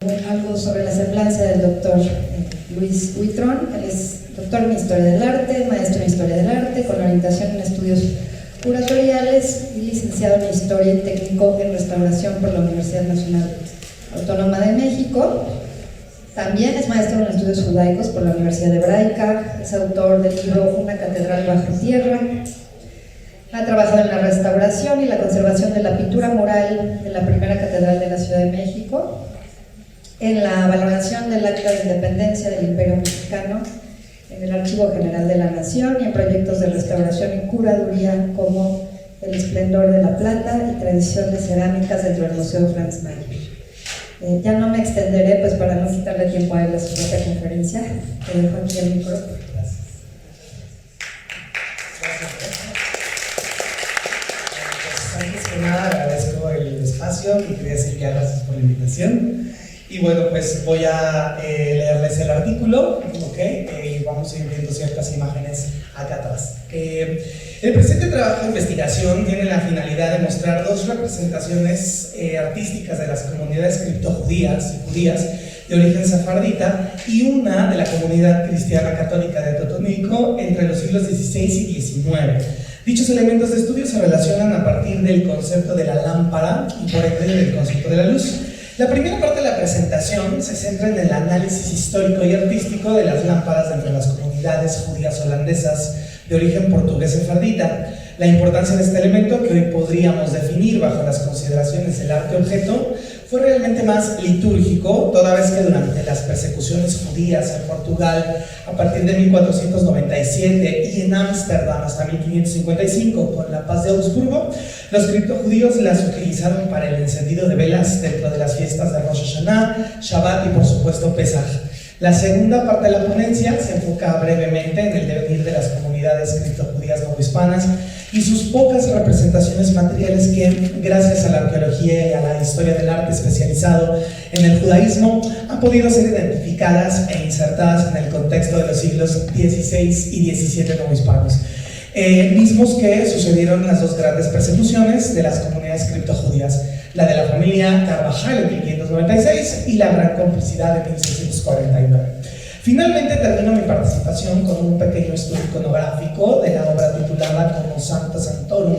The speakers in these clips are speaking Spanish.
Algo sobre la semblanza del doctor Luis Huitrón. Él es doctor en Historia del Arte, maestro en Historia del Arte, con orientación en estudios curatoriales y licenciado en Historia y técnico en Restauración por la Universidad Nacional Autónoma de México. También es maestro en estudios judaicos por la Universidad Hebraica, es autor del libro Una catedral bajo tierra. Ha trabajado en la restauración y la conservación de la pintura mural de la primera catedral de la Ciudad de México, en la valoración del Acta de Independencia del Imperio Mexicano, en el Archivo General de la Nación y en proyectos de restauración y curaduría como El Esplendor de la Plata y Tradiciones Cerámicas dentro del Museo Franz Mayer. Ya no me extenderé, pues para no quitarle tiempo a él a su propia conferencia. Te dejo aquí el micrófono. Antes que nada agradezco el espacio y quería decir que gracias por la invitación. Y bueno, pues voy a leerles el artículo, ¿ok? Y vamos a ir viendo ciertas imágenes acá atrás. El presente trabajo de investigación tiene la finalidad de mostrar dos representaciones artísticas de las comunidades criptojudías y judías de origen sefardita y una de la comunidad cristiana católica de Totonicco entre los siglos XVI y XIX. Dichos elementos de estudio se relacionan a partir del concepto de la lámpara y por ende del concepto de la luz. La primera parte de la presentación se centra en el análisis histórico y artístico de las lámparas dentro de las comunidades judías holandesas de origen portugués sefardita. La importancia de este elemento, que hoy podríamos definir bajo las consideraciones del arte objeto, fue realmente más litúrgico, toda vez que durante las persecuciones judías en Portugal a partir de 1497 y en Ámsterdam hasta 1555 con la paz de Augsburgo, los criptojudíos las utilizaron para el encendido de velas dentro de las fiestas de Rosh Hashanah, Shabbat y por supuesto Pesaj. La segunda parte de la ponencia se enfoca brevemente en el devenir de las comunidades criptojudías novohispanas y sus pocas representaciones materiales que, gracias a la arqueología y a la historia del arte especializado en el judaísmo, han podido ser identificadas e insertadas en el contexto de los siglos XVI y XVII novohispanos, mismos que sucedieron en las dos grandes persecuciones de las comunidades criptojudías, la de la familia Carvajal en 1596 y la Gran Complicidad de 1649. Finalmente termino mi participación con un pequeño estudio iconográfico de la obra titulada como Sancta Sanctorum,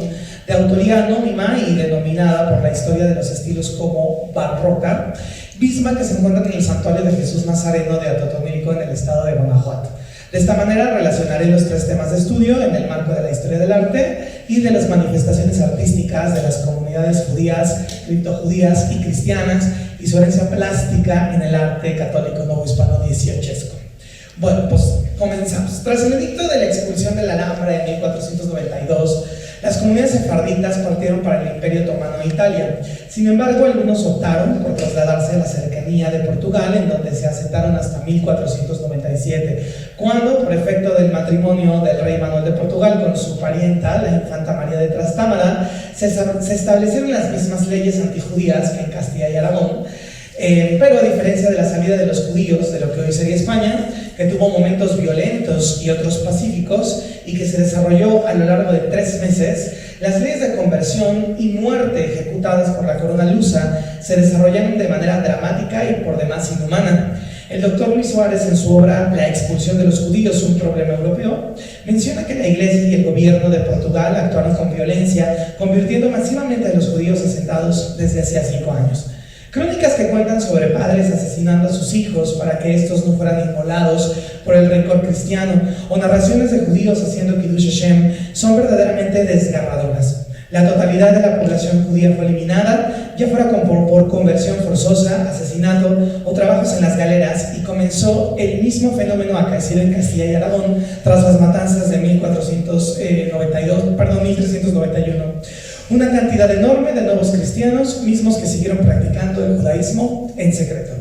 de autoría anónima y denominada por la historia de los estilos como barroca, misma que se encuentra en el santuario de Jesús Nazareno de Atotonilco en el estado de Guanajuato. De esta manera relacionaré los tres temas de estudio en el marco de la historia del arte y de las manifestaciones artísticas de las comunidades judías, criptojudías y cristianas y su herencia plástica en el arte católico novohispano XVIII. Bueno, pues comenzamos. Tras el edicto de la expulsión de la Alhambra en 1492, las comunidades sefarditas partieron para el Imperio Otomano e Italia. Sin embargo, algunos optaron por trasladarse a la cercanía de Portugal, en donde se asentaron hasta 1497, cuando, por efecto del matrimonio del rey Manuel de Portugal con su parienta, la infanta María de Trastámara, se establecieron las mismas leyes antijudías que en Castilla y Aragón, pero a diferencia de la salida de los judíos de lo que hoy sería España, que tuvo momentos violentos y otros pacíficos y que se desarrolló a lo largo de 3 meses, las leyes de conversión y muerte ejecutadas por la corona lusa se desarrollaron de manera dramática y por demás inhumana. El doctor Luis Suárez, en su obra La expulsión de los judíos, un problema europeo, menciona que la Iglesia y el gobierno de Portugal actuaron con violencia, convirtiendo masivamente a los judíos asentados desde hacía 5 años. Crónicas que cuentan sobre padres asesinando a sus hijos para que estos no fueran inmolados por el rencor cristiano, o narraciones de judíos haciendo Kiddush Hashem, son verdaderamente desgarradoras. La totalidad de la población judía fue eliminada, ya fuera por conversión forzosa, asesinato o trabajos en las galeras, y comenzó el mismo fenómeno acaecido en Castilla y Aragón tras las matanzas de 1391. Una cantidad enorme de nuevos cristianos, mismos que siguieron practicando el judaísmo en secreto.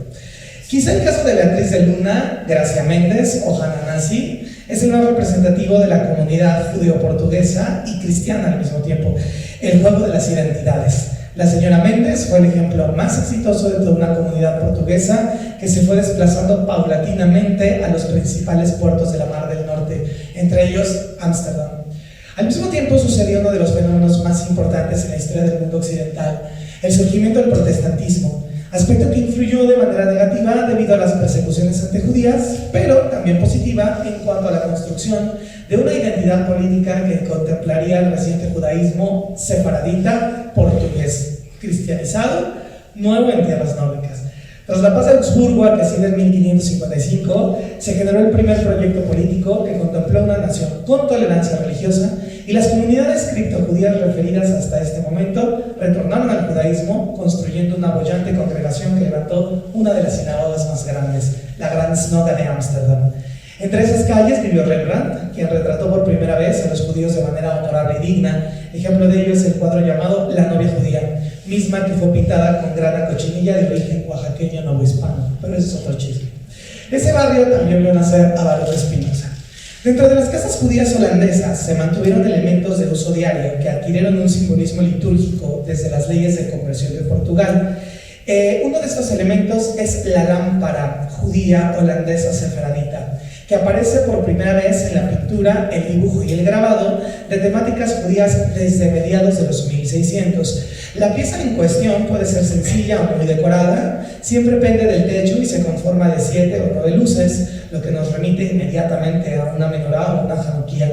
Quizá el caso de Beatriz de Luna, Gracia Méndez o Hannah Nassi es el más representativo de la comunidad judío-portuguesa y cristiana al mismo tiempo, el juego de las identidades. La señora Méndez fue el ejemplo más exitoso de toda una comunidad portuguesa que se fue desplazando paulatinamente a los principales puertos de la Mar del Norte, entre ellos Ámsterdam. Al mismo tiempo sucedió uno de los fenómenos más importantes en la historia del mundo occidental, el surgimiento del protestantismo. aspecto que influyó de manera negativa debido a las persecuciones antijudías, pero también positiva en cuanto a la construcción de una identidad política que contemplaría el reciente judaísmo sefaradita portugués, cristianizado, nuevo en tierras nórdicas. Tras la paz de Augsburgo, acontecida en 1555, se generó el primer proyecto político que contempló una nación con tolerancia religiosa, y las comunidades criptojudías referidas hasta este momento retornaron al judaísmo, construyendo una boyante congregación que levantó una de las sinagogas más grandes, la Gran Sinagoga de Ámsterdam. Entre esas calles vivió Rembrandt, quien retrató por primera vez a los judíos de manera honorable y digna. Ejemplo de ello es el cuadro llamado La novia judía, misma que fue pintada con grana cochinilla de origen oaxaqueño novohispano, pero ese es otro chisme. Ese barrio también vio nacer a Baruch Spinoza. Dentro de las casas judías holandesas se mantuvieron elementos de uso diario que adquirieron un simbolismo litúrgico desde las leyes de conversión de Portugal. Uno de estos elementos es la lámpara judía holandesa sefaradita, que aparece por primera vez en la pintura, el dibujo y el grabado de temáticas judías desde mediados de los 1600. La pieza en cuestión puede ser sencilla o muy decorada, siempre pende del techo y se conforma de 7 o 9 luces, lo que nos remite inmediatamente a una menorá o una januquía.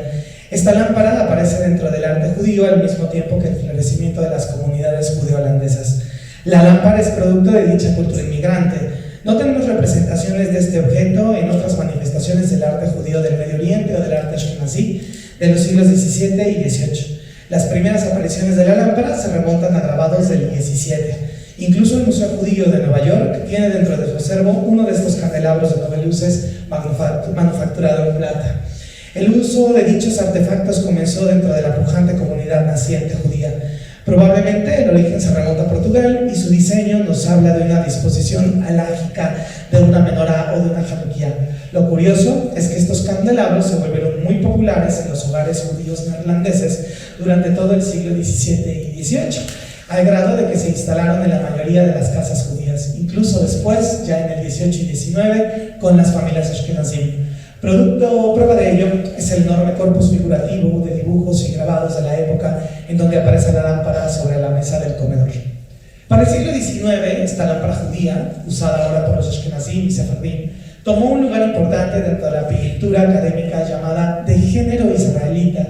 Esta lámpara aparece dentro del arte judío al mismo tiempo que el florecimiento de las comunidades judeo-holandesas. La lámpara es producto de dicha cultura inmigrante. No tenemos representaciones de este objeto en otras manifestaciones del arte judío del Medio Oriente o del arte ashkenazí de los siglos XVII y XVIII. Las primeras apariciones de la lámpara se remontan a grabados del XVII. Incluso el Museo Judío de Nueva York tiene dentro de su acervo uno de estos candelabros de 9 luces manufacturado en plata. El uso de dichos artefactos comenzó dentro de la pujante comunidad naciente judía. Probablemente el origen se remonta a Portugal y su diseño nos habla de una disposición alágica de una menorá o de una januquía. Lo curioso es que estos candelabros se volvieron muy populares en los hogares judíos neerlandeses durante todo el siglo XVII y XVIII, al grado de que se instalaron en la mayoría de las casas judías, incluso después, ya en el XVIII y XIX, con las familias ashkenazim. Prueba de ello es el enorme corpus figurativo de dibujos y grabados de la época en donde aparece la lámpara sobre la mesa del comedor. Para el siglo XIX, esta lámpara judía, usada ahora por los ashkenazim y sefardín, tomó un lugar importante dentro de la pintura académica llamada de género israelita.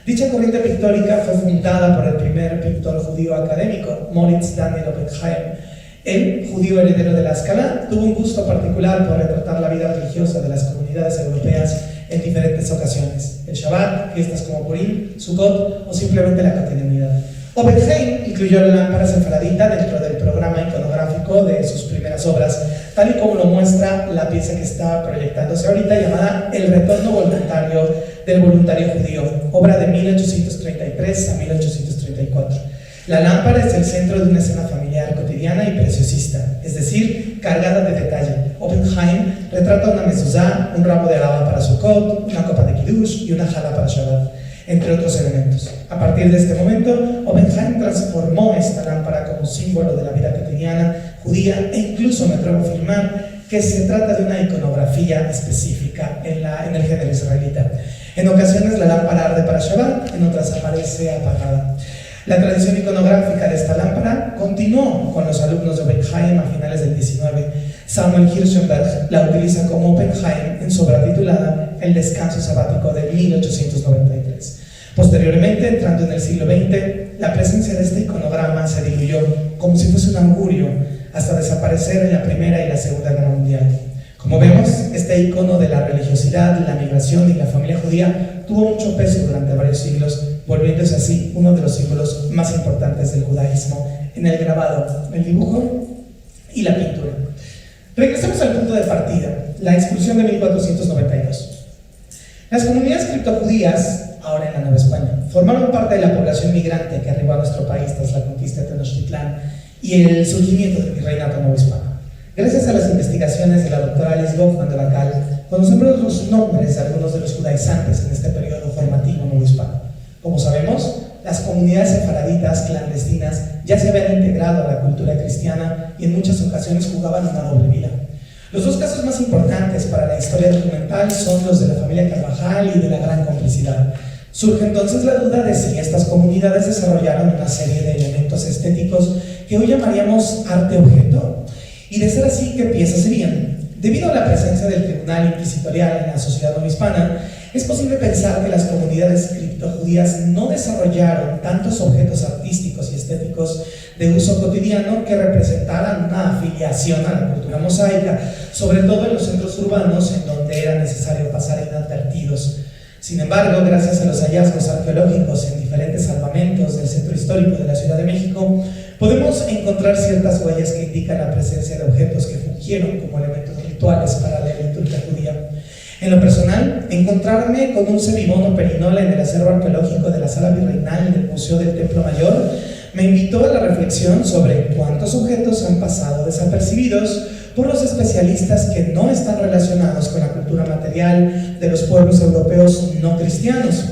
Dicha corriente pictórica fue fundada por el primer pintor judío académico, Moritz Daniel Oppenheim. El judío heredero de la Escala tuvo un gusto particular por retratar la vida religiosa de las comunidades europeas en diferentes ocasiones: el Shabbat, fiestas como Purim, Sukkot o simplemente la cotidianidad. Oppenheim incluyó la lámpara sefaradita dentro del programa iconográfico de sus primeras obras, tal y como lo muestra la pieza que está proyectándose ahorita, llamada El retorno voluntario del voluntario judío, obra de 1833 a 1834. La lámpara es el centro de una escena familiar cotidiana y preciosista, es decir, cargada de detalle. Oppenheim retrata una mezuzá, un ramo de alaba para Sukkot, una copa de kiddush y una jala para Shabbat, entre otros elementos. A partir de este momento, Oppenheim transformó esta lámpara como símbolo de la vida cotidiana judía e incluso me atrevo a afirmar que se trata de una iconografía específica en el género israelita. En ocasiones la lámpara arde para Shabbat, en otras aparece apagada. La tradición iconográfica de esta lámpara continuó con los alumnos de Oppenheim a finales del XIX. Samuel Hirschenberg la utiliza como Oppenheim en su obra titulada El descanso sabático de 1893. Posteriormente, entrando en el siglo XX, la presencia de este iconograma se diluyó como si fuese un augurio hasta desaparecer en la Primera y la Segunda Guerra Mundial. Como vemos, este icono de la religiosidad, la migración y la familia judía tuvo mucho peso durante varios siglos, volviéndose así uno de los símbolos más importantes del judaísmo en el grabado, el dibujo y la pintura. Regresemos al punto de partida, la expulsión de 1492. Las comunidades criptojudías, ahora en la Nueva España, formaron parte de la población migrante que arribó a nuestro país tras la conquista de Tenochtitlán y el surgimiento del virreinato novohispano. Gracias a las investigaciones de la doctora Alice Goffman de Bacal, conocemos los nombres de algunos de los judaizantes en este periodo formativo novohispano. Como sabemos, las comunidades sefaraditas clandestinas ya se habían integrado a la cultura cristiana y en muchas ocasiones jugaban una doble vida. Los dos casos más importantes para la historia documental son los de la familia Carvajal y de la Gran Complicidad. Surge entonces la duda de si estas comunidades desarrollaron una serie de elementos estéticos que hoy llamaríamos arte-objeto. Y de ser así, ¿qué piezas serían? Debido a la presencia del Tribunal Inquisitorial en la sociedad novohispana, es posible pensar que las comunidades criptojudías no desarrollaron tantos objetos artísticos y estéticos de uso cotidiano que representaran una afiliación a la cultura mosaica, sobre todo en los centros urbanos en donde era necesario pasar inadvertidos. Sin embargo, gracias a los hallazgos arqueológicos en diferentes salvamentos del centro histórico de la Ciudad de México, podemos encontrar ciertas huellas que indican la presencia de objetos que fungieron como elementos rituales para la liturgia judía. En lo personal, encontrarme con un ceribono perinola en el acervo arqueológico de la Sala Virreinal del Museo del Templo Mayor me invitó a la reflexión sobre cuántos objetos han pasado desapercibidos por los especialistas que no están relacionados con la cultura material de los pueblos europeos no cristianos.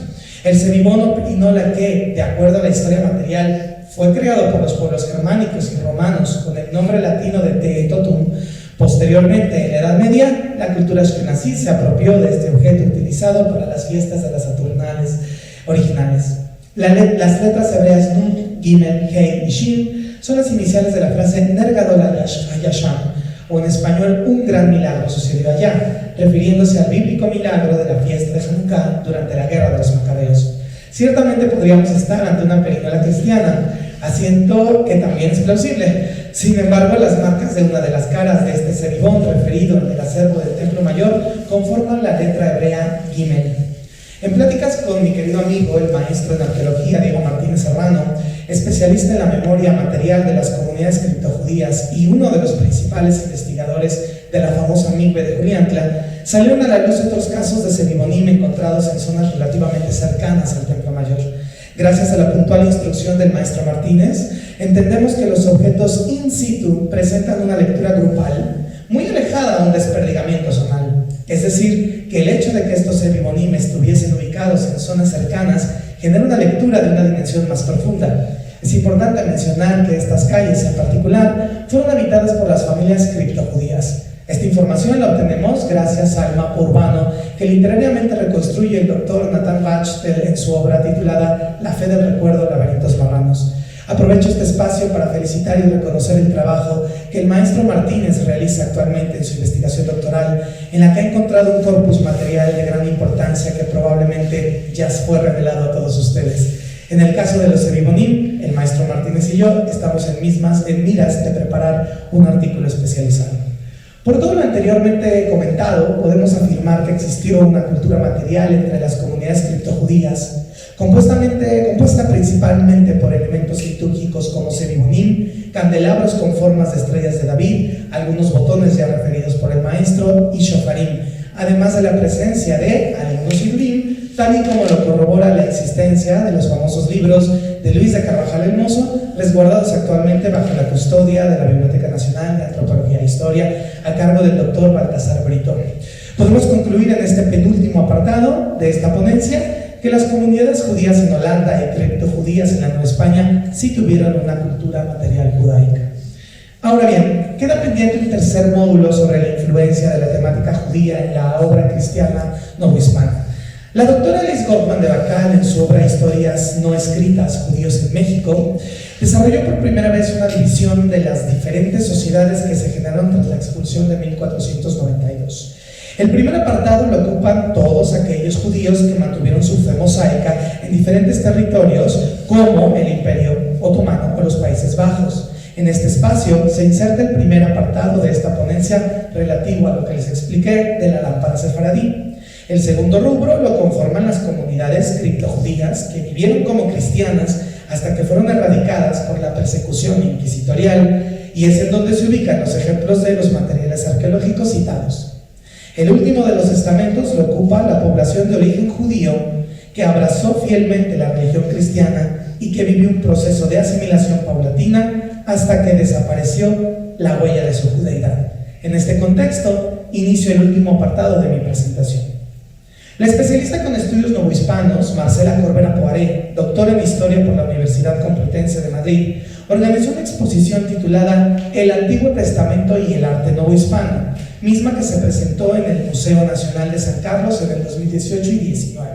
El ceribono perinola que, de acuerdo a la historia material, fue creado por los pueblos germánicos y romanos con el nombre latino de Te Totum. Posteriormente, en la Edad Media, la cultura ashkenazí se apropió de este objeto utilizado para las fiestas de las Saturnales originales. Las letras hebreas Nun, Gimel, Hei y Shin son las iniciales de la frase Ner Gadol Hayasham, o en español, un gran milagro sucedió allá, refiriéndose al bíblico milagro de la fiesta de Hanukkah durante la guerra de los Macabeos. Ciertamente podríamos estar ante una perinola cristiana, asiento que también es plausible. Sin embargo, las marcas de una de las caras de este ceribón referido en el acervo del Templo Mayor conforman la letra hebrea Gimel. En pláticas con mi querido amigo, el maestro en arqueología Diego Martínez Serrano, especialista en la memoria material de las comunidades criptojudías y uno de los principales investigadores de la famosa Mikve de Juliantla, salieron a la luz otros casos de ceribonim encontrados en zonas relativamente cercanas al Templo Mayor. Gracias a la puntual instrucción del maestro Martínez, entendemos que los objetos in situ presentan una lectura grupal muy alejada a un desperdigamiento zonal. Es decir, que el hecho de que estos ceribonim estuviesen ubicados en zonas cercanas genera una lectura de una dimensión más profunda. Es importante mencionar que estas calles en particular fueron habitadas por las familias criptojudías. Esta información la obtenemos gracias al mapa urbano que literariamente reconstruye el doctor Nathan Bachtel en su obra titulada La fe del recuerdo, laberintos marranos. Aprovecho este espacio para felicitar y reconocer el trabajo que el maestro Martínez realiza actualmente en su investigación doctoral, en la que ha encontrado un corpus material de gran importancia que probablemente ya fue revelado a todos ustedes. En el caso de los ceribonim, el maestro Martínez y yo estamos en miras de preparar un artículo especializado. Por todo lo anteriormente comentado, podemos afirmar que existió una cultura material entre las comunidades criptojudías, compuesta principalmente por elementos litúrgicos como ceribonim, candelabros con formas de estrellas de David, algunos botones ya referidos por el maestro, y shofarim, además de la presencia de algunos sidurim, tal y como lo corrobora la existencia de los famosos libros de Luis de Carvajal el Mozo, resguardados actualmente bajo la custodia de la Biblioteca Nacional de Antropología e Historia, a cargo del doctor Baltasar Brito. Podemos concluir en este penúltimo apartado de esta ponencia que las comunidades judías en Holanda y criptojudías en la Nueva España sí tuvieron una cultura material judaica. Ahora bien, queda pendiente un tercer módulo sobre la influencia de la temática judía en la obra cristiana novohispana. La doctora Alice Goffman de Bacal, en su obra Historias no escritas, Judíos en México, desarrolló por primera vez una división de las diferentes sociedades que se generaron tras la expulsión de 1492. El primer apartado lo ocupan todos aquellos judíos que mantuvieron su fe mosaica en diferentes territorios, como el Imperio Otomano o los Países Bajos. En este espacio se inserta el primer apartado de esta ponencia relativo a lo que les expliqué de la lámpara sefaradí. El segundo rubro lo conforman las comunidades criptojudías que vivieron como cristianas hasta que fueron erradicadas por la persecución inquisitorial, y es en donde se ubican los ejemplos de los materiales arqueológicos citados. El último de los estamentos lo ocupa la población de origen judío que abrazó fielmente la religión cristiana y que vivió un proceso de asimilación paulatina hasta que desapareció la huella de su judeidad. En este contexto, inicio el último apartado de mi presentación. La especialista con estudios novohispanos, Marcela Corbera Poiré, doctora en Historia por la Universidad Complutense de Madrid, organizó una exposición titulada El Antiguo Testamento y el Arte Novohispano, misma que se presentó en el Museo Nacional de San Carlos en el 2018 y 2019.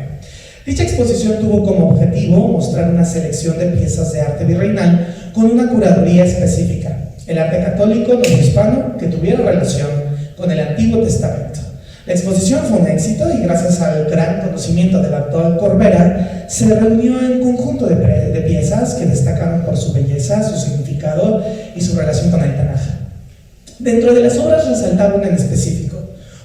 Dicha exposición tuvo como objetivo mostrar una selección de piezas de arte virreinal con una curaduría específica. el arte católico novohispano que tuviera relación con el Antiguo Testamento. La exposición fue un éxito y gracias al gran conocimiento del actual Corbera se reunió en un conjunto de piezas que destacaron por su belleza, su significado y su relación con el Tanaj. Dentro de las obras resaltaba una en específico,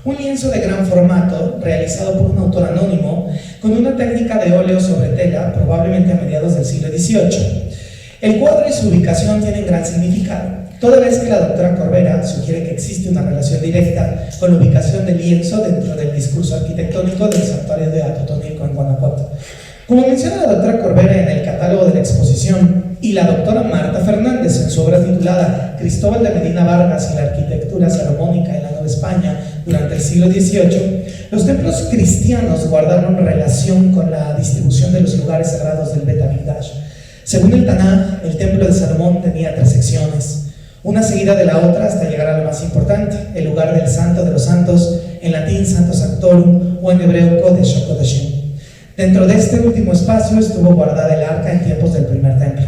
un lienzo de gran formato realizado por un autor anónimo con una técnica de óleo sobre tela, probablemente a mediados del siglo XVIII. El cuadro y su ubicación tienen gran significado, toda vez que la doctora Corbera sugiere que existe una relación directa con la ubicación del lienzo dentro del discurso arquitectónico del santuario de Atotonilco en Guanajuato. Como menciona la doctora Corbera en el catálogo de la exposición y la doctora Marta Fernández en su obra titulada Cristóbal de Medina Vargas y la arquitectura salomónica en la Nueva España durante el siglo XVIII, los templos cristianos guardaron relación con la distribución de los lugares sagrados del Bet Hamikdash. Según el Tanaj, el templo de Salomón tenía 3 secciones, una seguida de la otra hasta llegar a lo más importante, el lugar del Santo de los Santos, en latín Santo Sanctorum o en hebreo Kodesh o Kodeshim. Dentro de este último espacio estuvo guardada el arca en tiempos del primer templo.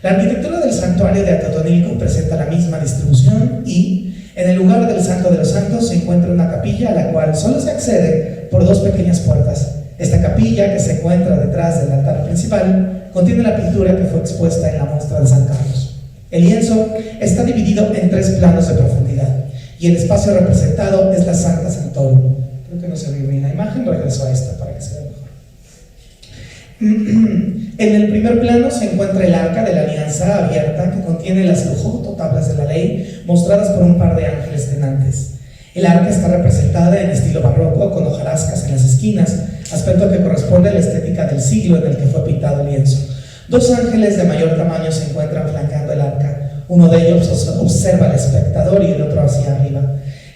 La arquitectura del santuario de Atotonilco presenta la misma distribución y, en el lugar del Santo de los Santos, se encuentra una capilla a la cual solo se accede por 2 pequeñas puertas. Esta capilla, que se encuentra detrás del altar principal, contiene la pintura que fue expuesta en la muestra de San Carlos. El lienzo está dividido en 3 planos de profundidad y el espacio representado es la Santa Sanctorum. Creo que no se ve bien la imagen, regreso a esta para que se vea mejor. En el primer plano se encuentra el arca de la alianza abierta que contiene las lujoso tablas de la ley mostradas por un par de ángeles tenantes. El arca está representada en estilo barroco con hojarascas en las esquinas, aspecto que corresponde a la estética del siglo en el que fue pintado el lienzo. 2 ángeles de mayor tamaño se encuentran flanqueando el arca. Uno de ellos observa al espectador y el otro hacia arriba.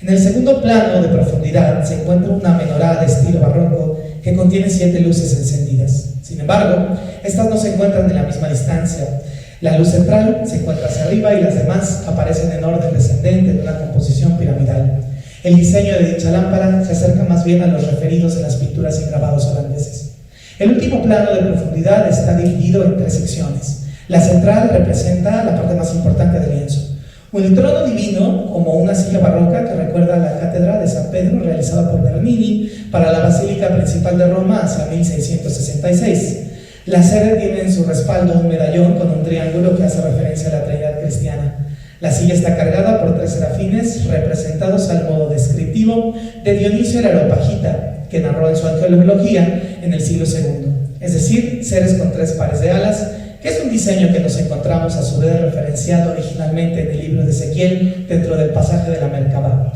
En el segundo plano de profundidad se encuentra una menorá de estilo barroco que contiene 7 luces encendidas. Sin embargo, estas no se encuentran en la misma distancia. La luz central se encuentra hacia arriba y las demás aparecen en orden descendente en una composición piramidal. El diseño de dicha lámpara se acerca más bien a los referidos en las pinturas y grabados holandeses. El último plano de profundidad está dividido en 3 secciones. La central representa la parte más importante del lienzo. El trono divino, como una silla barroca que recuerda a la cátedra de San Pedro realizada por Bernini para la Basílica Principal de Roma hacia 1666. La sede tiene en su respaldo un medallón con un triángulo que hace referencia a la Trinidad cristiana. La silla está cargada por 3 serafines representados al modo descriptivo de Dionisio el Areopagita, que narró en su angelología en el siglo II, es decir, seres con 3 pares de alas, que es un diseño que nos encontramos a su vez referenciado originalmente en el libro de Ezequiel dentro del pasaje de la Merkabah.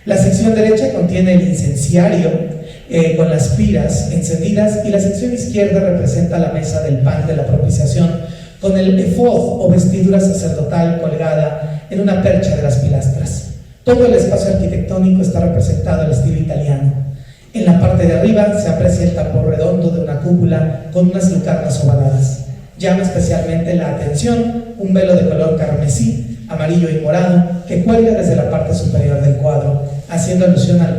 La sección derecha contiene el incenciario con las piras encendidas y la sección izquierda representa la mesa del pan de la propiciación con el efod o vestidura sacerdotal colgada en una percha de las pilastras. Todo el espacio arquitectónico está representado al estilo italiano. En la parte de arriba se aprecia el tambor redondo de una cúpula con unas lucarnas ovaladas. Llama especialmente la atención un velo de color carmesí, amarillo y morado que cuelga desde la parte superior del cuadro, haciendo alusión al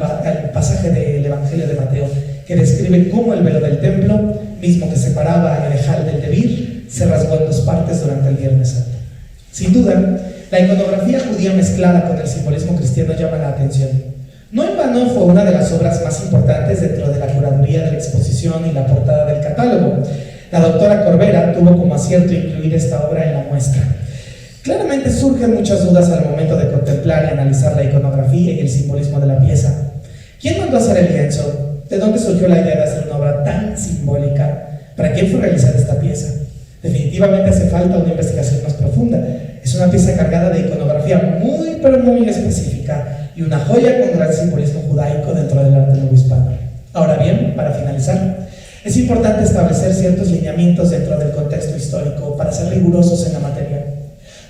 pasaje del Evangelio de Mateo, que describe cómo el velo del templo, mismo que separaba el Ejal del Debir, se rasgó en 2 partes durante el Viernes Santo. Sin duda, la iconografía judía mezclada con el simbolismo cristiano llama la atención. No en vano fue una de las obras más importantes dentro de la curaduría de la exposición y la portada del catálogo. La doctora Corbera tuvo como acierto incluir esta obra en la muestra. Claramente surgen muchas dudas al momento de contemplar y analizar la iconografía y el simbolismo de la pieza. ¿Quién mandó a hacer el lienzo? ¿De dónde surgió la idea de hacer una obra tan simbólica? ¿Para quién fue realizada esta pieza? Definitivamente hace falta una investigación más profunda. Es una pieza cargada de iconografía muy pero muy específica y una joya con gran simbolismo judaico dentro del arte novohispano. Ahora bien, para finalizar, es importante establecer ciertos lineamientos dentro del contexto histórico para ser rigurosos en la materia.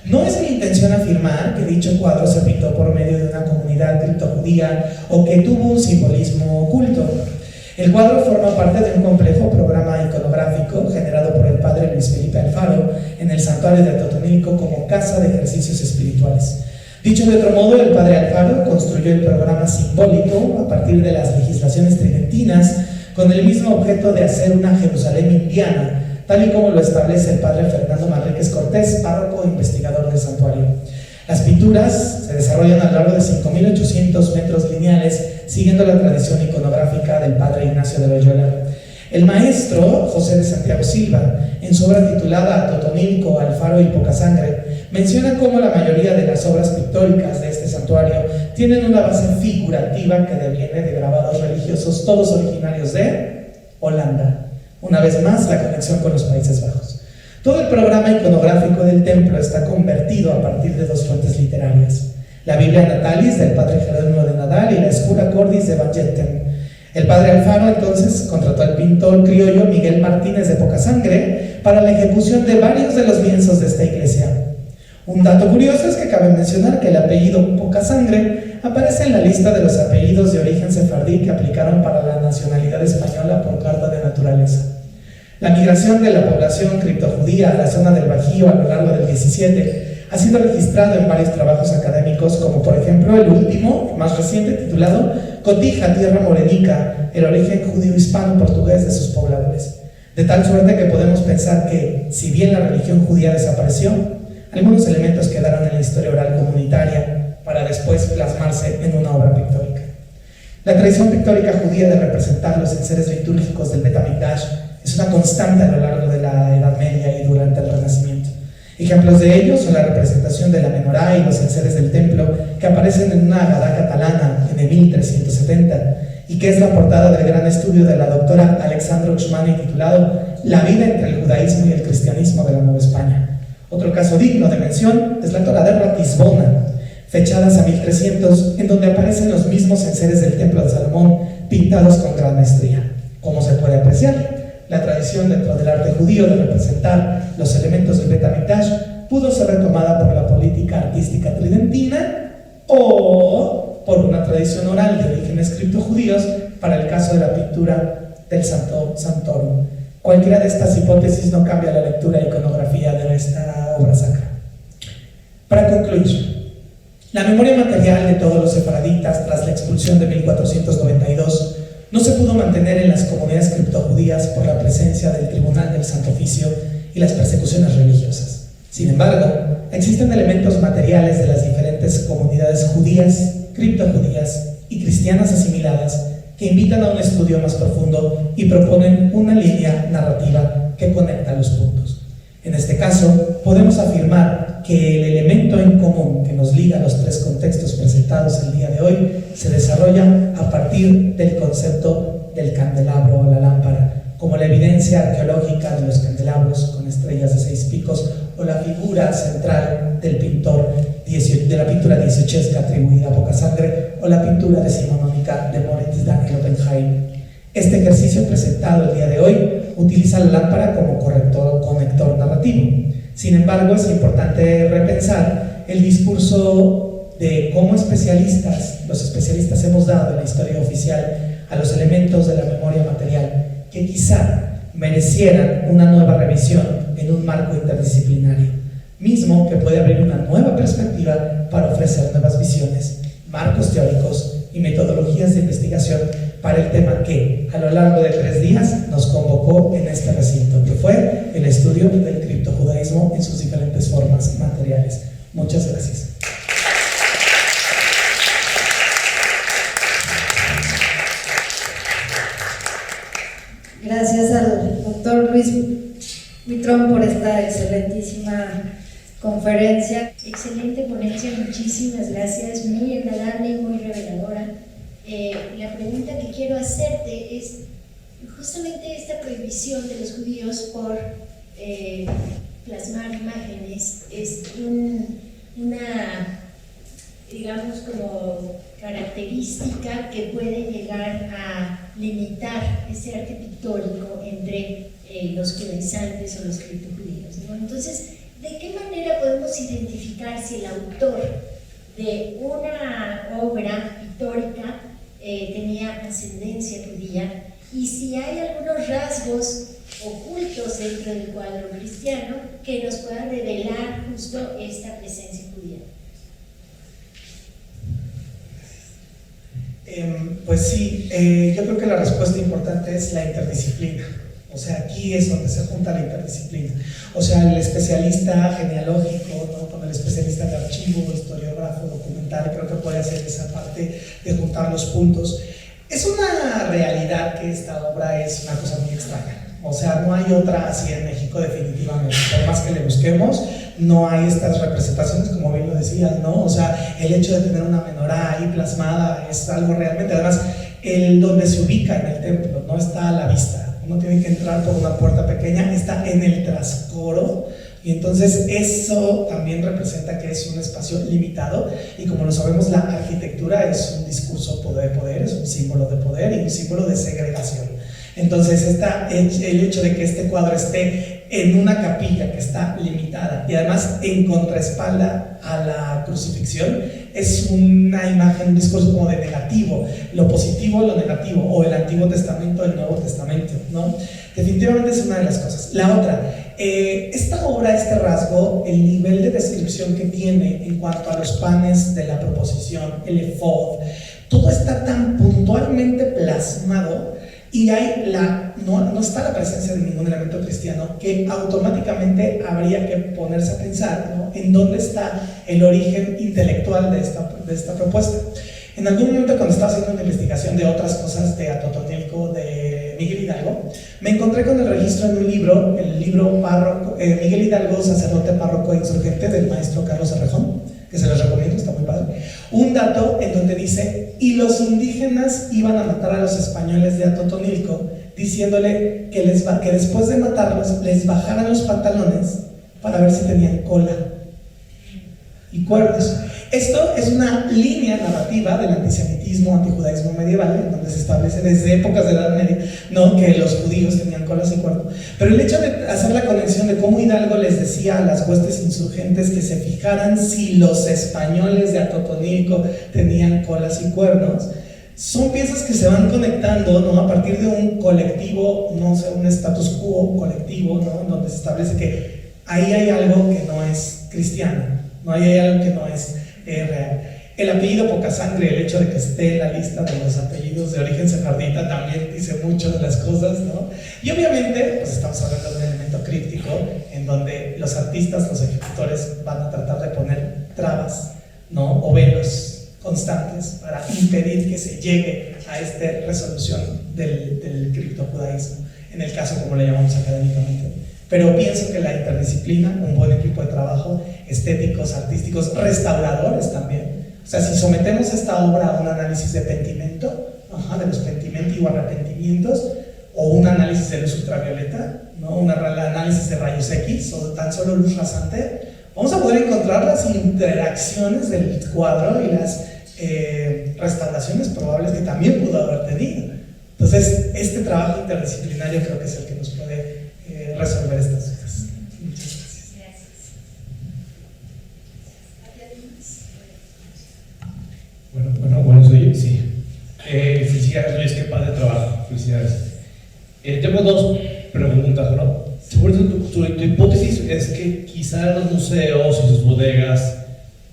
No es mi intención afirmar que dicho cuadro se pintó por medio de una comunidad criptojudía o que tuvo un simbolismo oculto. El cuadro forma parte de un complejo programa iconográfico generado por el padre Luis Felipe Alfaro en el santuario de Atotonilco como casa de ejercicios espirituales. Dicho de otro modo, el padre Alfaro construyó el programa simbólico a partir de las legislaciones tridentinas con el mismo objeto de hacer una Jerusalén indiana, tal y como lo establece el padre Fernando Manríquez Cortés, párroco e investigador del santuario. Las pinturas se desarrollan a lo largo de 5.800 metros lineales, siguiendo la tradición iconográfica del padre Ignacio de Loyola. El maestro José de Santiago Silva, en su obra titulada Totonilco, Alfaro y Pocasangre, menciona cómo la mayoría de las obras pictóricas de este santuario tienen una base figurativa que deviene de grabados religiosos, todos originarios de Holanda. Una vez más, la conexión con los Países Bajos. Todo el programa iconográfico del templo está convertido a partir de dos fuentes literarias: la Biblia Natalis del padre Jerónimo de Nadal y la Escura Cordis de Van Jetten. El padre Alfaro entonces contrató al pintor criollo Miguel Martínez de Pocasangre para la ejecución de varios de los lienzos de esta iglesia. Un dato curioso es que cabe mencionar que el apellido Pocasangre aparece en la lista de los apellidos de origen sefardí que aplicaron para la nacionalidad española por carta de naturaleza. La migración de la población criptojudía a la zona del Bajío a lo largo del 17 ha sido registrado en varios trabajos académicos, como por ejemplo el último, más reciente, titulado Cotija, Tierra Morenica, el origen judío hispano-portugués de sus pobladores. De tal suerte que podemos pensar que, si bien la religión judía desapareció, algunos elementos quedaron en la historia oral comunitaria para después plasmarse en una obra pictórica. La tradición pictórica judía de representar los enseres litúrgicos del Bet HaMikdash es una constante a lo largo de la Edad Media y durante el Renacimiento. Ejemplos de ello son la representación de la menorá y los enseres del templo, que aparecen en una Agadá catalana en el 1370, y que es la portada del gran estudio de la doctora Alexandra Uxmani titulado La vida entre el judaísmo y el cristianismo de la Nueva España. Otro caso digno de mención es la Torah de Ratisbona, fechadas a 1300, en donde aparecen los mismos enseres del templo de Salomón pintados con gran maestría. Como se puede apreciar, la tradición dentro del arte judío de representar los elementos del Bet HaMikdash pudo ser retomada por la política artística tridentina o por una tradición oral de orígenes criptojudíos para el caso de la pintura del Santo Santorum. Cualquiera de estas hipótesis no cambia la lectura e iconografía de esta obra sacra. Para concluir, la memoria material de todos los sefaraditas tras la expulsión de 1492 no se pudo mantener en las comunidades criptojudías por la presencia del Tribunal del Santo Oficio y las persecuciones religiosas. Sin embargo, existen elementos materiales de las diferentes comunidades judías, criptojudías y cristianas asimiladas que invitan a un estudio más profundo y proponen una línea narrativa que conecta los puntos. En este caso, podemos afirmar que el elemento en común que nos liga a los tres contextos presentados el día de hoy se desarrolla a partir del concepto del candelabro o la lámpara, como la evidencia arqueológica de los candelabros con estrellas de 6 picos o la figura central del pintor de la pintura dieciochesca atribuida a Pocasangre o la pintura decimonónica de Moritz Daniel Oppenheim. Este ejercicio presentado el día de hoy utiliza la lámpara como conector narrativo. Sin embargo, es importante repensar el discurso de cómo los especialistas hemos dado en la historia oficial a los elementos de la memoria material que quizá merecieran una nueva revisión en un marco interdisciplinario, mismo que puede abrir una nueva perspectiva para ofrecer nuevas visiones, marcos teóricos y metodologías de investigación para el tema que a lo largo de 3 días nos convocó en este recinto, que fue el estudio del criptojudaísmo en sus diferentes formas materiales. Muchas gracias. Gracias al doctor Luis Huitrón por esta excelentísima conferencia. Excelente ponencia, muchísimas gracias, muy agradable y muy reveladora. La pregunta que quiero hacerte es justamente esta prohibición de los judíos por plasmar imágenes es una, digamos, como característica que puede llegar a limitar ese arte pictórico entre los judaizantes o los criptojudíos, ¿no? Entonces, ¿de qué manera podemos identificar si el autor de una obra pictórica tenía ascendencia judía y si hay algunos rasgos ocultos dentro del cuadro cristiano que nos puedan revelar justo esta presencia judía? Pues sí, yo creo que la respuesta importante es la interdisciplina. O sea, aquí es donde se junta la interdisciplina. O sea, el especialista genealógico, ¿no?, con el especialista de archivo, historiógrafo, documental, creo que puede hacer esa parte de juntar los puntos. Es una realidad que esta obra es una cosa muy extraña. O sea, no hay otra así en México definitivamente. Por más que le busquemos, no hay estas representaciones, como bien lo decías, ¿no? O sea, el hecho de tener una menorá ahí plasmada es algo realmente, además, el donde se ubica en el templo, no está a la vista. Uno tiene que entrar por una puerta pequeña, está en el trascoro, y entonces eso también representa que es un espacio limitado, y como lo sabemos, la arquitectura es un discurso de poder, es un símbolo de poder y un símbolo de segregación. Entonces el hecho de que este cuadro esté en una capilla que está limitada y además en contraespalda a la crucifixión es una imagen, un discurso como de negativo, lo positivo, lo negativo, o el Antiguo Testamento, el Nuevo Testamento, ¿no? Definitivamente es una de las cosas. La otra, esta obra, este rasgo, el nivel de descripción que tiene en cuanto a los panes de la proposición, el efod, todo está tan puntualmente plasmado. Y no está la presencia de ningún elemento cristiano, que automáticamente habría que ponerse a pensar, ¿no?, en dónde está el origen intelectual de esta propuesta. En algún momento, cuando estaba haciendo una investigación de otras cosas de Atotonilco, de Miguel Hidalgo, me encontré con el registro en un libro, el libro Miguel Hidalgo, sacerdote párroco e insurgente, del maestro Carlos Arrejón, que se los recomiendo, está muy padre. Un dato en donde dice: y los indígenas iban a matar a los españoles de Atotonilco, diciéndole que después de matarlos les bajaran los pantalones para ver si tenían cola y cuernos. Esto es una línea narrativa del antisemitismo, antijudaísmo medieval, en donde se establece desde épocas de Edad Media, ¿no?, que los judíos tenían colas y cuernos. Pero el hecho de hacer la conexión de cómo Hidalgo les decía a las huestes insurgentes que se fijaran si los españoles de Atotonilco tenían colas y cuernos, son piezas que se van conectando, ¿no?, a partir de un colectivo, no sé, un status quo colectivo, ¿no?, en donde se establece que ahí hay algo que no es cristiano, no hay algo que no es real. El apellido Pocasangre, el hecho de que esté en la lista de los apellidos de origen sefardita, también dice mucho de las cosas, ¿no? Y obviamente, pues estamos hablando de un elemento críptico en donde los artistas, los ejecutores van a tratar de poner trabas, ¿no?, o velos constantes para impedir que se llegue a esta resolución del criptojudaísmo, en el caso como le llamamos académicamente. Pero pienso que la interdisciplina, un buen equipo de trabajo, estéticos, artísticos, restauradores también. O sea, si sometemos esta obra a un análisis de pentimento, de los pentimenti o arrepentimientos, o un análisis de luz ultravioleta, ¿no?, un análisis de rayos X, o tan solo luz rasante, vamos a poder encontrar las interacciones del cuadro y las restauraciones probables que también pudo haber tenido. Entonces, este trabajo interdisciplinario creo que es el que nos puede resolver estas cosas. Muchas gracias. Bueno, soy sí. Felicidades, Luis, qué padre trabajo. Felicidades. Tengo dos preguntas, ¿no? Seguro tu hipótesis es que quizá en los museos y sus bodegas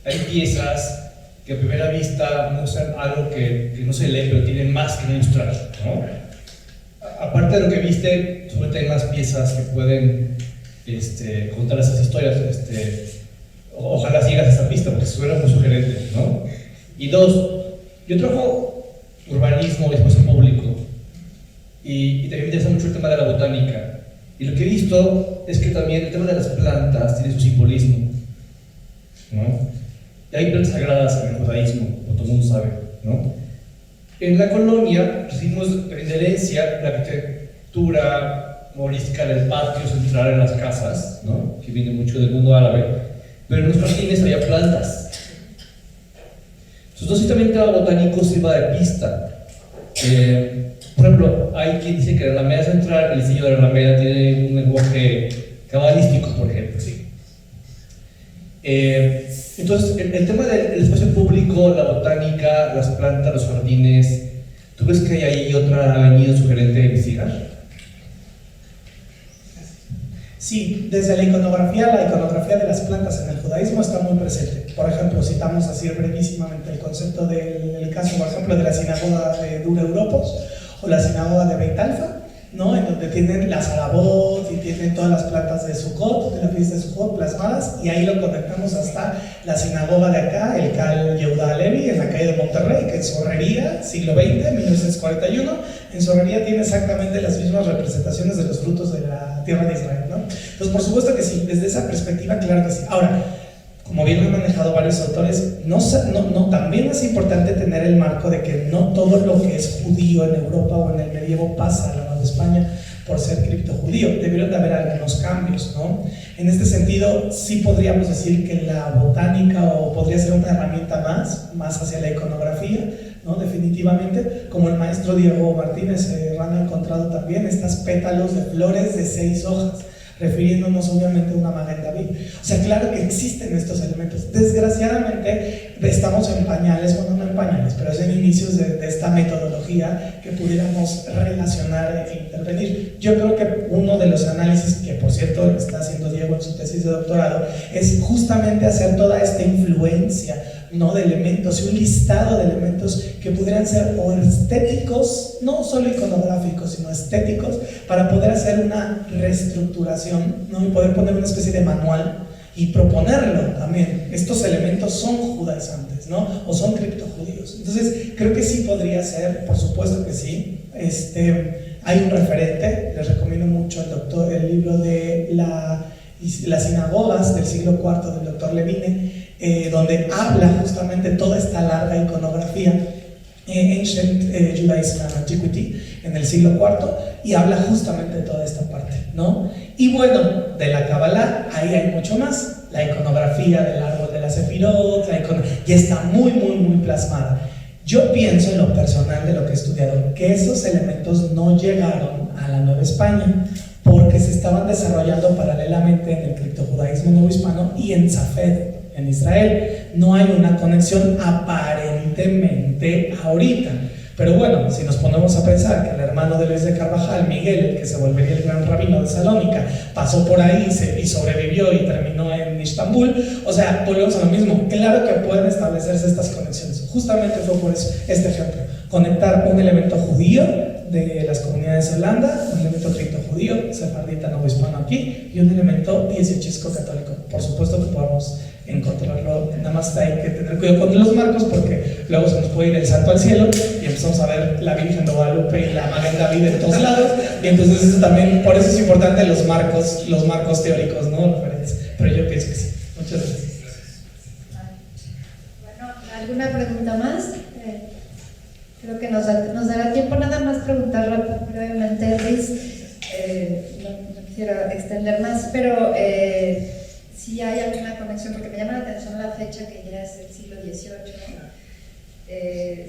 hay piezas que a primera vista muestran algo que no se lee, pero tienen más que ilustrar, ¿no? Aparte de lo que viste, seguramente hay más piezas que pueden contar esas historias. Ojalá sigas esta pista porque suena muy sugerente, ¿no? Y dos, yo trabajo urbanismo y espacio público y también me interesa mucho el tema de la botánica. Y lo que he visto es que también el tema de las plantas tiene su simbolismo, ¿no? Y hay plantas sagradas en el judaísmo, como todo el mundo sabe, ¿no? En la colonia recibimos en herencia la arquitectura morisca del patio central en las casas, ¿no?, que viene mucho del mundo árabe, pero en los jardines había plantas. Entonces, no sé si también el tema botánico sirva de pista. Por ejemplo, hay quien dice que la Alameda Central, el diseño de la Alameda tiene un lenguaje cabalístico, por ejemplo, ¿sí? Entonces, el tema del espacio público, la botánica, las plantas, los jardines, ¿tú ves que hay ahí otra avenida sugerente de investigar? Sí, desde la iconografía de las plantas en el judaísmo está muy presente. Por ejemplo, citamos así brevísimamente el concepto del caso, por ejemplo, de la sinagoga de Dura Europos o la sinagoga de Beit Alfa, ¿no?, en donde tienen la Sarabot y tienen todas las plantas de Sukkot, de la fiesta de Sukkot plasmadas, y ahí lo conectamos hasta la sinagoga de acá, el Cal Yehuda Halevi, en la calle de Monterrey, que en su herrería, siglo XX, 1941, en su herrería tiene exactamente las mismas representaciones de los frutos de la tierra de Israel, ¿no? Entonces, por supuesto que sí, desde esa perspectiva, claro que sí. Ahora, como bien lo han manejado varios autores, también es importante tener el marco de que no todo lo que es judío en Europa o en el medievo pasa a la Nueva España por ser criptojudío. Debieron de haber algunos cambios, ¿no? En este sentido, sí podríamos decir que la botánica o podría ser una herramienta más hacia la iconografía, ¿no? Definitivamente, como el maestro Diego Martínez Serrano ha encontrado también estos pétalos de flores de 6 hojas, refiriéndonos obviamente a una Maguen David. O sea, claro que existen estos elementos. Desgraciadamente estamos en pañales, bueno, no en pañales, pero es en inicios de esta metodología que pudiéramos relacionar e intervenir. Yo creo que uno de los análisis que, por cierto, está haciendo Diego en su tesis de doctorado es justamente hacer toda esta influencia, ¿no?, de elementos y un listado de elementos que pudieran ser o estéticos, no solo iconográficos, sino estéticos, para poder hacer una reestructuración, ¿no?, y poder poner una especie de manual y proponerlo también. Estos elementos son judaizantes, ¿no?, o son criptojudíos. Entonces, creo que sí podría ser, por supuesto que sí. Hay un referente, les recomiendo mucho el libro de las sinagogas del siglo IV del doctor Levine, donde habla justamente toda esta larga iconografía, Ancient Judaism and Antiquity, en el siglo IV, y habla justamente de toda esta parte, ¿no? Y bueno, de la Kabbalah, ahí hay mucho más. La iconografía del árbol de la Sefirot, ya está muy plasmada. Yo pienso, en lo personal de lo que he estudiado, que esos elementos no llegaron a la Nueva España porque se estaban desarrollando paralelamente en el criptojudaísmo nuevo hispano y en Safed, en Israel. No hay una conexión aparentemente ahorita. Pero bueno, si nos ponemos a pensar que el hermano de Luis de Carvajal, Miguel, el que se volvería el gran rabino de Salónica, pasó por ahí y sobrevivió y terminó en Istambul, o sea, volvemos a lo mismo. Claro que pueden establecerse estas conexiones. Justamente fue por eso este ejemplo: conectar un elemento judío de las comunidades de Holanda, un elemento criptojudío, sefardita nuevo hispano aquí, y un elemento 18esco católico. Por supuesto que podamos encontrarlo, nada más hay que tener cuidado con los marcos porque luego se nos puede ir el santo al cielo y empezamos a ver la Virgen de Guadalupe y la Maguen David en todos lados, y entonces eso también, por eso es importante los marcos teóricos, ¿no?, referentes. Pero yo pienso que sí. Muchas gracias. Bueno, ¿alguna pregunta más? Creo que nos dará tiempo nada más preguntar brevemente, Luis. No quiero extender más, pero si hay alguna conexión, porque me llama la atención la fecha que ya es el siglo XVIII, ¿no?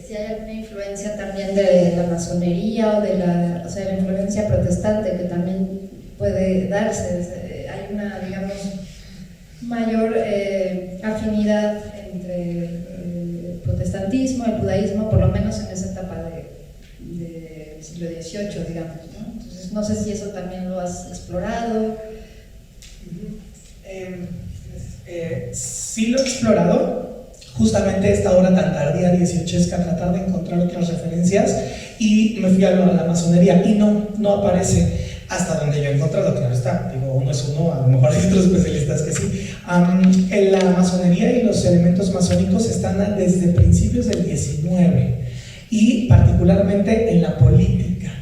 Si hay alguna influencia también de la masonería o de la influencia protestante que también puede darse. Hay una, digamos, mayor afinidad entre el protestantismo, el judaísmo, por lo menos en esa etapa del siglo XVIII, digamos, ¿no? Entonces, no sé si eso también lo has explorado. Sí lo he explorado, justamente esta obra tan tardía, 18esca, tratar de encontrar otras referencias, y me fui a la masonería y no aparece hasta donde yo he encontrado. Claro está, digo, uno es uno, a lo mejor hay otros especialistas que sí. En la masonería y los elementos masónicos están desde principios del 19, y particularmente en la política.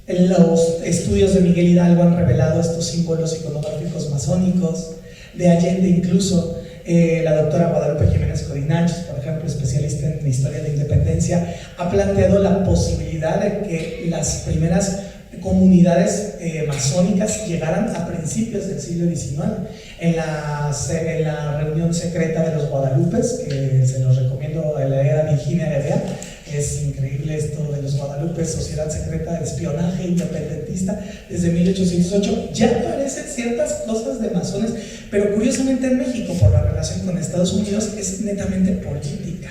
Los estudios de Miguel Hidalgo han revelado estos símbolos iconográficos masónicos. De Allende incluso, la doctora Guadalupe Jiménez Codinach, por ejemplo, especialista en historia de independencia, ha planteado la posibilidad de que las primeras comunidades masónicas llegaran a principios del siglo XIX. En la reunión secreta de los Guadalupes, que se los recomiendo, la era Virginia de Bea, es increíble esto de los Guadalupes, sociedad secreta de espionaje independentista, desde 1808, ya aparecen ciertas cosas de masones, pero curiosamente en México, por la relación con Estados Unidos, es netamente política.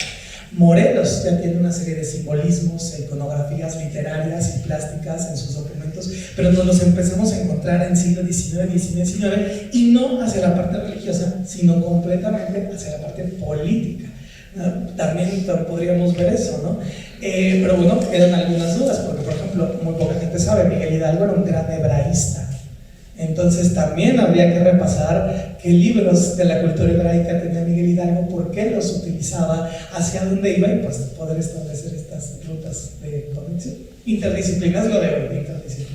Morelos ya tiene una serie de simbolismos, iconografías literarias y plásticas en sus documentos, pero nos los empezamos a encontrar en siglo XIX, y no hacia la parte religiosa, sino completamente hacia la parte política. También podríamos ver eso, ¿no? Pero bueno, quedan algunas dudas, porque por ejemplo, muy poca gente sabe, Miguel Hidalgo era un gran hebraísta. Entonces también habría que repasar qué libros de la cultura hebraica tenía Miguel Hidalgo, por qué los utilizaba, hacia dónde iba, y pues poder establecer estas rutas de conexión. Interdisciplinas, lo de hoy, interdisciplinas.